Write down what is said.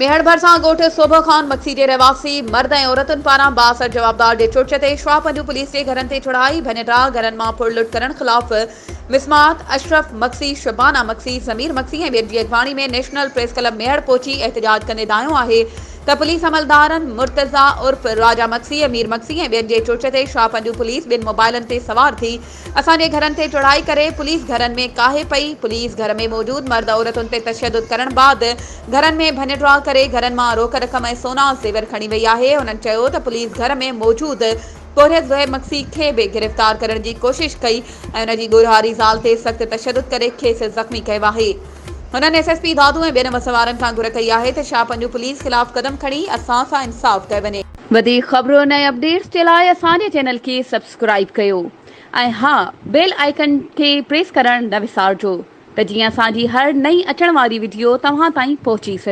मेहर भरसां ॻोठ सोभो ख़ान मक्सी जे रहवासी मर्द ऐं औरतुनि पारां बासर जवाबदार जे चुर्च ते शवापंजू पुलिस जे घरनि ते चढ़ाई भञटा घरनि मां फुड़ लुट करण ख़िलाफ़ मिसमात अशरफ मक्सी शबाना मक्सी ज़मीर मक्सी ऐं ॿियनि जी अॻवाणी में नेशनल प्रेस क्लब मेहर पहुची एहतजाज कंदे दायो आहे त पुलिस अमलदारनि मुर्तज़ा उर्फ राजा मक्सी अमीर मक्सी ऐं ॿियनि जे चुर्च ते शवापंजू पुलिस ॿिनि मोबाइलनि ते सवार थी असांजे घरनि ते चढ़ाई करे पुलिस घरनि में काहे पई। पुलिस घर में मौजूद मर्द औरतुनि ते तशद्दुद करण बाद घरनि में भञटवा करे घरनि मां रोक रक़म ऐं सोना ज़ेवर खणी वई आहे। हुननि चयो त पुलिस घर में मौजूद तोरियत ज़ुहैब मक्सी खे बि गिरफ़्तार करण जी कोशिश कई ऐं हुन जी ॻोल्हारी ज़ाल ते सख़्त तशद्दुद करे खेसि ज़ख़्मी कयो आहे। हुननि एसएसपी दादू ऐं ॿियनि मसवारनि खां घुर कई आहे त शवापंजू पुलिस ख़िलाफ़ क़दम खणी असां सां इंसाफ़ कयो वञे। वधीक ख़बरुनि ऐं अपडेट्स जे लाइ असांजे चैनल खे सब्सक्राइब कयो ऐं हा बेल आइकन खे प्रेस करणु न विसारिजो त जीअं असांजी हर नई अचण वारी वीडियो तव्हां ताईं पहुची सघे।